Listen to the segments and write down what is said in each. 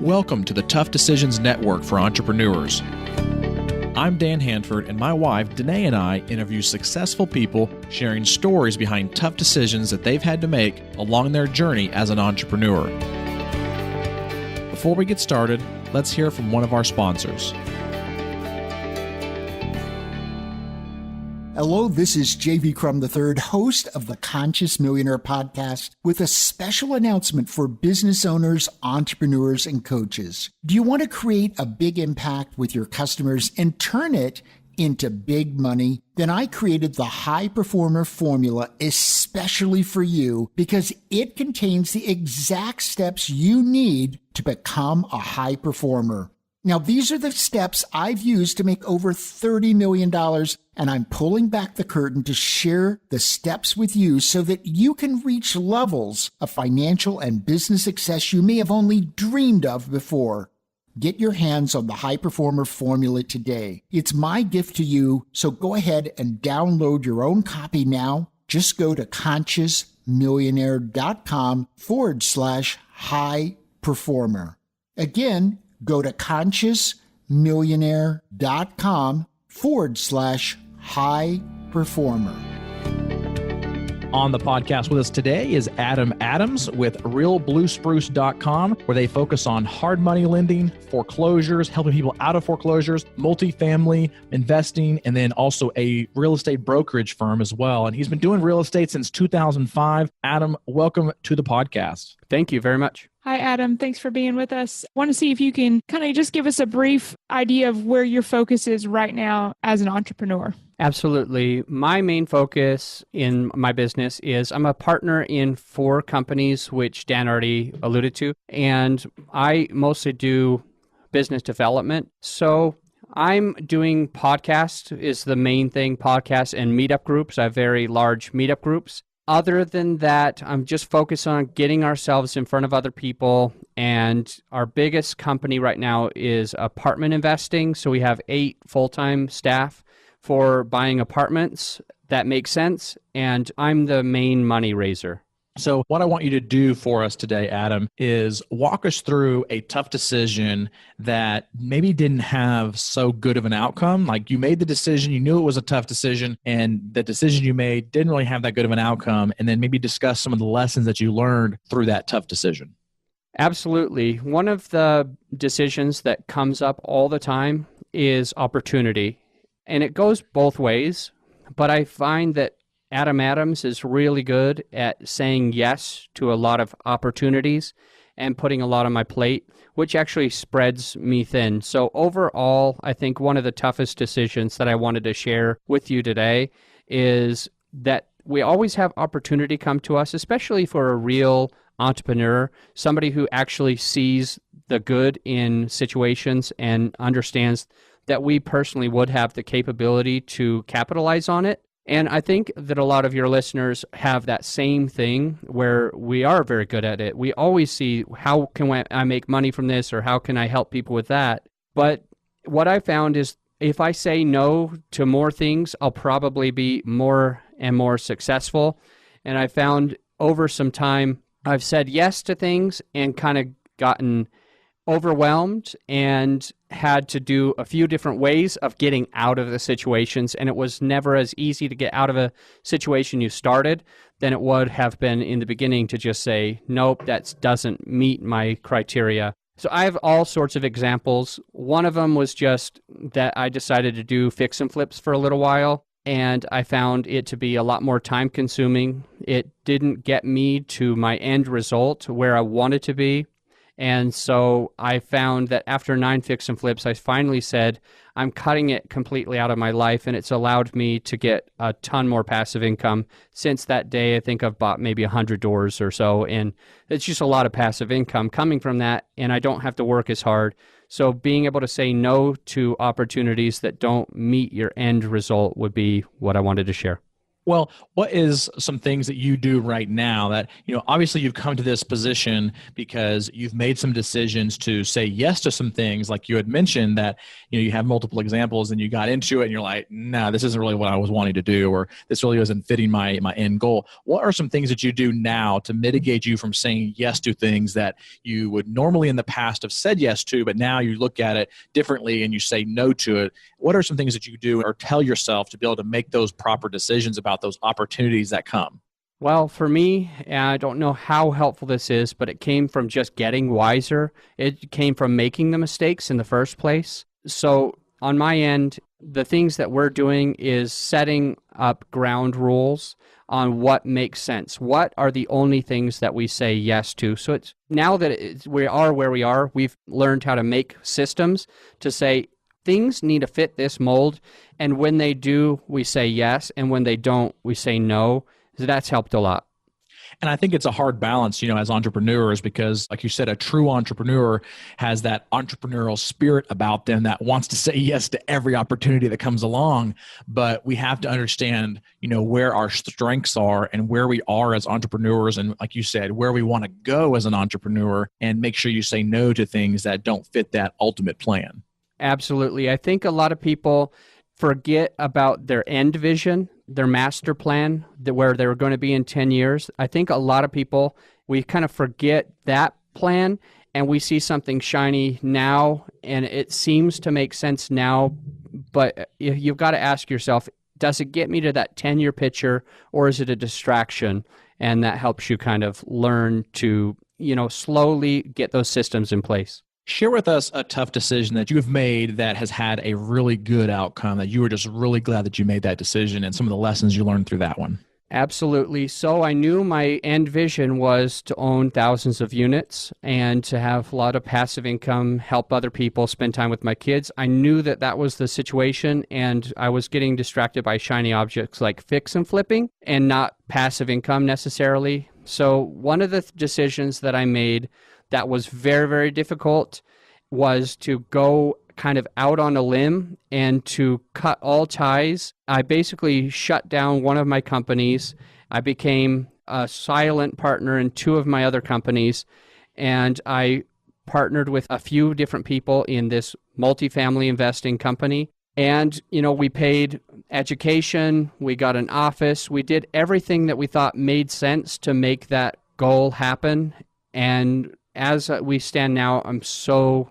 Welcome to the Tough Decisions Network for Entrepreneurs. I'm Dan Hanford, and my wife, Danae, and I interview successful people sharing stories behind tough decisions that they've had to make along their journey as an entrepreneur. Before we get started, let's hear from one of our sponsors. Hello, this is J.V. Crum III, host of the Conscious Millionaire podcast, with a special announcement for business owners, entrepreneurs, and coaches. Do you want to create a big impact with your customers and turn it into big money? Then I created the High Performer Formula especially for you because it contains the exact steps you need to become a high performer. Now, these are the steps I've used to make over $30 million, and I'm pulling back the curtain to share the steps with you so that you can reach levels of financial and business success you may have only dreamed of before. Get your hands on the High Performer Formula today. It's my gift to you, so go ahead and download your own copy now. Just go to consciousmillionaire.com/high performer. Again, go to consciousmillionaire.com/high performer. On the podcast with us today is Adam Adams with realbluespruce.com, where they focus on hard money lending, foreclosures, helping people out of foreclosures, multifamily investing, and then also a real estate brokerage firm as well. And he's been doing real estate since 2005. Adam, welcome to the podcast. Thank you very much. Hi, Adam. Thanks for being with us. I want to see if you can kind of just give us a brief idea of where your focus is right now as an entrepreneur. Absolutely. My main focus in my business is I'm a partner in 4 companies, which Dan already alluded to, and I mostly do business development. So I'm doing podcasts is the main thing, podcasts and meetup groups. I have very large meetup groups. Other than that, I'm just focused on getting ourselves in front of other people. And our biggest company right now is apartment investing. So we have 8 full-time staff for buying apartments. That makes sense. And I'm the main money raiser. So what I want you to do for us today, Adam, is walk us through a tough decision that maybe didn't have so good of an outcome. Like you made the decision, you knew it was a tough decision, and the decision you made didn't really have that good of an outcome. And then maybe discuss some of the lessons that you learned through that tough decision. Absolutely. One of the decisions that comes up all the time is opportunity. And it goes both ways, but I find that Adam Adams is really good at saying yes to a lot of opportunities and putting a lot on my plate, which actually spreads me thin. So overall, I think one of the toughest decisions that I wanted to share with you today is that we always have opportunity come to us, especially for a real entrepreneur, somebody who actually sees the good in situations and understands that we personally would have the capability to capitalize on it. And I think that a lot of your listeners have that same thing where we are very good at it. We always see how can I make money from this or how can I help people with that. But what I found is if I say no to more things, I'll probably be more and more successful. And I found over some time, I've said yes to things and kind of gotten overwhelmed and had to do a few different ways of getting out of the situations. And it was never as easy to get out of a situation you started than it would have been in the beginning to just say, nope, that doesn't meet my criteria. So I have all sorts of examples. One of them was just that I decided to do fix and flips for a little while. And I found it to be a lot more time consuming. It didn't get me to my end result where I wanted to be. And so I found that after 9 fix and flips, I finally said, I'm cutting it completely out of my life, and it's allowed me to get a ton more passive income. Since that day, I think I've bought maybe 100 doors or so, and it's just a lot of passive income coming from that, and I don't have to work as hard. So being able to say no to opportunities that don't meet your end result would be what I wanted to share. Well, what is some things that you do right now that, obviously you've come to this position because you've made some decisions to say yes to some things, like you had mentioned that, you have multiple examples and you got into it and you're like, nah, this isn't really what I was wanting to do, or this really isn't fitting my end goal. What are some things that you do now to mitigate you from saying yes to things that you would normally in the past have said yes to, but now you look at it differently and you say no to it? What are some things that you do or tell yourself to be able to make those proper decisions about those opportunities that come? Well, for me, I don't know how helpful this is, but it came from just getting wiser. It came from making the mistakes in the first place. So on my end, the things that we're doing is setting up ground rules on what makes sense. What are the only things that we say yes to? So it's now that we are where we are, we've learned how to make systems to say things need to fit this mold. And when they do, we say yes. And when they don't, we say no. So that's helped a lot. And I think it's a hard balance, as entrepreneurs, because like you said, a true entrepreneur has that entrepreneurial spirit about them that wants to say yes to every opportunity that comes along. But we have to understand, where our strengths are and where we are as entrepreneurs. And like you said, where we want to go as an entrepreneur, and make sure you say no to things that don't fit that ultimate plan. Absolutely. I think a lot of people forget about their end vision, their master plan, where they were going to be in 10 years. I think a lot of people, we kind of forget that plan and we see something shiny now and it seems to make sense now, but you've got to ask yourself, does it get me to that 10-year picture or is it a distraction? And that helps you kind of learn to, slowly get those systems in place. Share with us a tough decision that you have made that has had a really good outcome, that you were just really glad that you made that decision, and some of the lessons you learned through that one. Absolutely. So I knew my end vision was to own thousands of units and to have a lot of passive income, help other people, spend time with my kids. I knew that that was the situation, and I was getting distracted by shiny objects like fix and flipping and not passive income necessarily. So one of the decisions that I made that was very, very difficult was to go kind of out on a limb and to cut all ties. I basically shut down one of my companies. I became a silent partner in two of my other companies, and I partnered with a few different people in this multifamily investing company. And, we paid education, we got an office, we did everything that we thought made sense to make that goal happen. And as we stand now, I'm so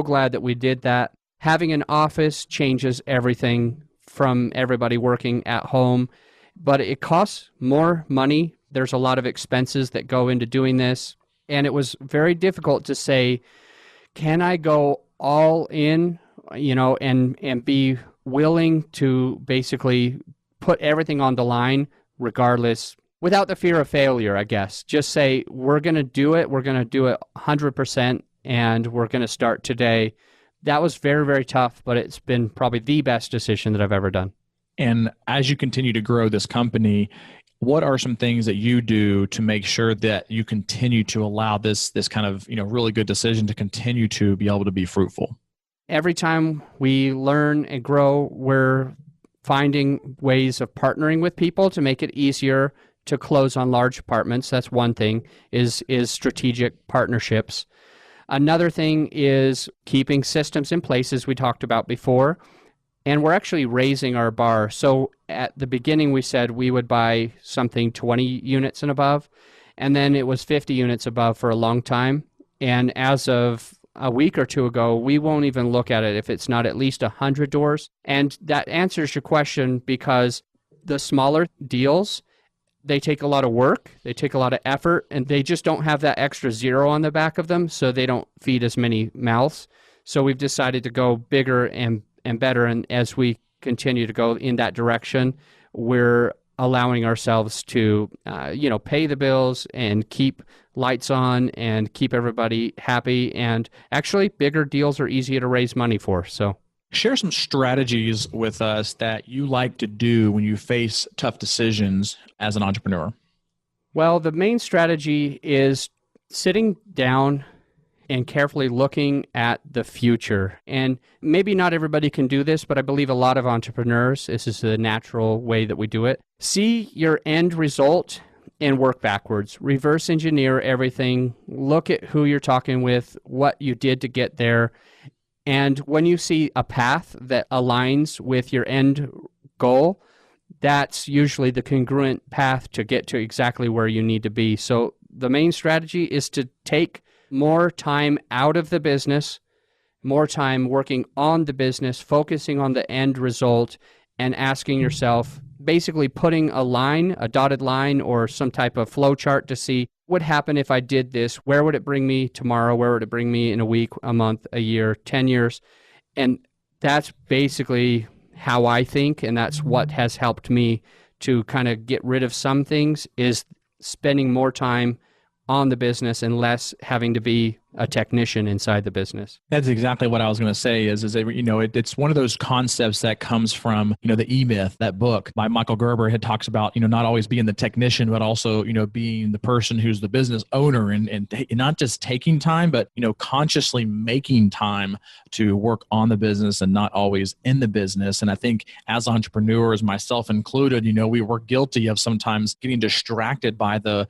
glad that we did that. Having an office changes everything from everybody working at home, but it costs more money. There's a lot of expenses that go into doing this, and it was very difficult to say, can I go all in, and be willing to basically put everything on the line regardless, without the fear of failure, I guess. Just say, we're going to do it. We're going to do it 100%, and we're going to start today. That was very, very tough, but it's been probably the best decision that I've ever done. And as you continue to grow this company, what are some things that you do to make sure that you continue to allow this kind of, really good decision to continue to be able to be fruitful? Every time we learn and grow, we're finding ways of partnering with people to make it easier to close on large apartments. That's one thing, is strategic partnerships. Another thing is keeping systems in place, as we talked about before. And we're actually raising our bar. So at the beginning, we said we would buy something 20 units and above, and then it was 50 units above for a long time. And as of a week or two ago, we won't even look at it if it's not at least 100 doors. And that answers your question, because the smaller deals, they take a lot of work, they take a lot of effort, and they just don't have that extra zero on the back of them, so they don't feed as many mouths. So we've decided to go bigger and better, and as we continue to go in that direction, we're allowing ourselves to, pay the bills and keep lights on and keep everybody happy. And actually, bigger deals are easier to raise money for. So, share some strategies with us that you like to do when you face tough decisions as an entrepreneur. Well, the main strategy is sitting down and carefully looking at the future. And maybe not everybody can do this, but I believe a lot of entrepreneurs, this is the natural way that we do it. See your end result and work backwards. Reverse engineer everything. Look at who you're talking with, what you did to get there. And when you see a path that aligns with your end goal, that's usually the congruent path to get to exactly where you need to be. So the main strategy is to take more time out of the business, more time working on the business, focusing on the end result, and asking yourself, basically putting a line, a dotted line, or some type of flow chart to see what would happen if I did this. Where would it bring me tomorrow? Where would it bring me in a week, a month, a year, 10 years? And that's basically how I think, and that's what has helped me to kind of get rid of some things, is spending more time on the business and less having to be a technician inside the business. That's exactly what I was going to say is it's one of those concepts that comes from, the E-Myth, that book by Michael Gerber. It talks about, not always being the technician, but also, being the person who's the business owner and not just taking time, but, consciously making time to work on the business and not always in the business. And I think as entrepreneurs, myself included, we were guilty of sometimes getting distracted by the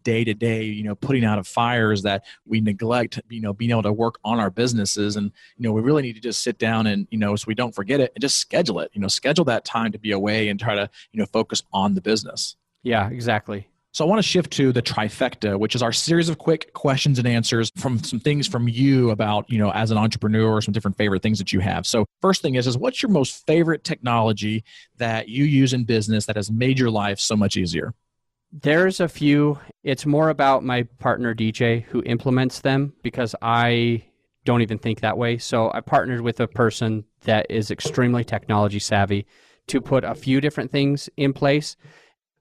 day-to-day, putting out of fires that we neglect, being able to work on our businesses. And, we really need to just sit down and, so we don't forget it and just schedule it, schedule that time to be away and try to, focus on the business. Yeah, exactly. So I want to shift to the trifecta, which is our series of quick questions and answers from some things from you about, as an entrepreneur, some different favorite things that you have. So first thing is what's your most favorite technology that you use in business that has made your life so much easier? There's a few. It's more about my partner, DJ, who implements them because I don't even think that way. So I partnered with a person that is extremely technology savvy to put a few different things in place.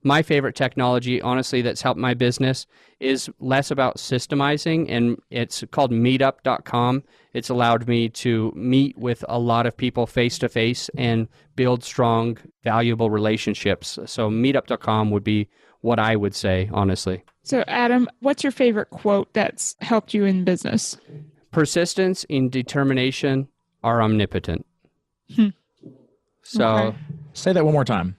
My favorite technology, honestly, that's helped my business is less about systemizing, and it's called meetup.com. It's allowed me to meet with a lot of people face-to-face and build strong, valuable relationships. So meetup.com would be what I would say, honestly. So Adam, what's your favorite quote that's helped you in business? Persistence and determination are omnipotent. So Okay. Say that one more time.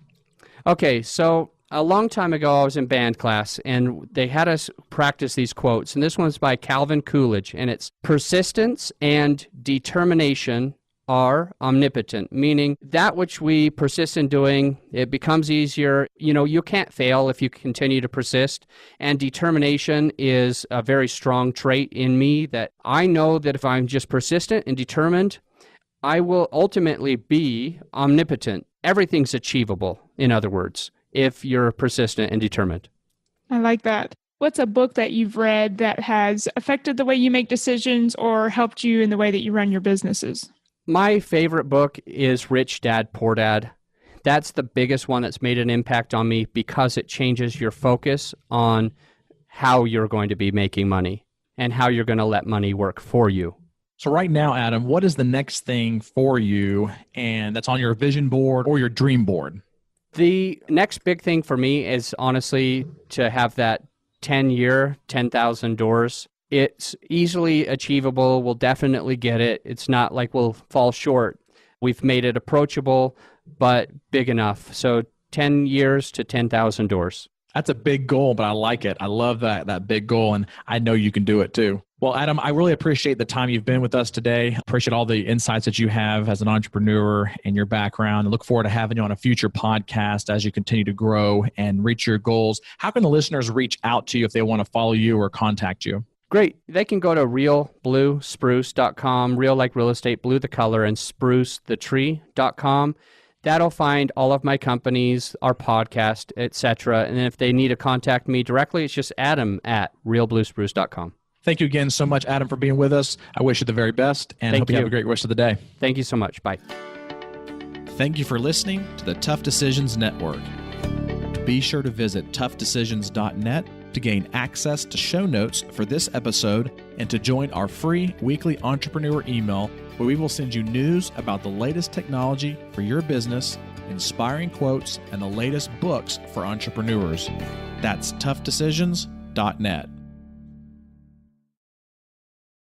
Okay, so a long time ago, I was in band class, and they had us practice these quotes. And this one's by Calvin Coolidge, and it's persistence and determination are omnipotent, meaning that which we persist in doing, it becomes easier. You can't fail if you continue to persist. And determination is a very strong trait in me that I know that if I'm just persistent and determined, I will ultimately be omnipotent. Everything's achievable, in other words, if you're persistent and determined. I like that. What's a book that you've read that has affected the way you make decisions or helped you in the way that you run your businesses? My favorite book is Rich Dad, Poor Dad. That's the biggest one that's made an impact on me because it changes your focus on how you're going to be making money and how you're going to let money work for you. So right now, Adam, what is the next thing for you and that's on your vision board or your dream board? The next big thing for me is honestly to have that 10-year, 10,000 doors. It's easily achievable. We'll definitely get it. It's not like we'll fall short. We've made it approachable, but big enough. So 10 years to 10,000 doors. That's a big goal, but I like it. I love that big goal, and I know you can do it too. Well, Adam, I really appreciate the time you've been with us today. Appreciate all the insights that you have as an entrepreneur and your background. I look forward to having you on a future podcast as you continue to grow and reach your goals. How can the listeners reach out to you if they want to follow you or contact you? Great. They can go to realbluespruce.com, real like real estate, blue the color, and spruce the tree.com. That'll find all of my companies, our podcast, etc. And if they need to contact me directly, it's just adam@realbluespruce.com. Thank you again so much, Adam, for being with us. I wish you the very best, and hope you have a great rest of the day. Thank you so much. Bye. Thank you for listening to the Tough Decisions Network. Be sure to visit toughdecisions.net to gain access to show notes for this episode and to join our free weekly entrepreneur email where we will send you news about the latest technology for your business, inspiring quotes, and the latest books for entrepreneurs. That's toughdecisions.net.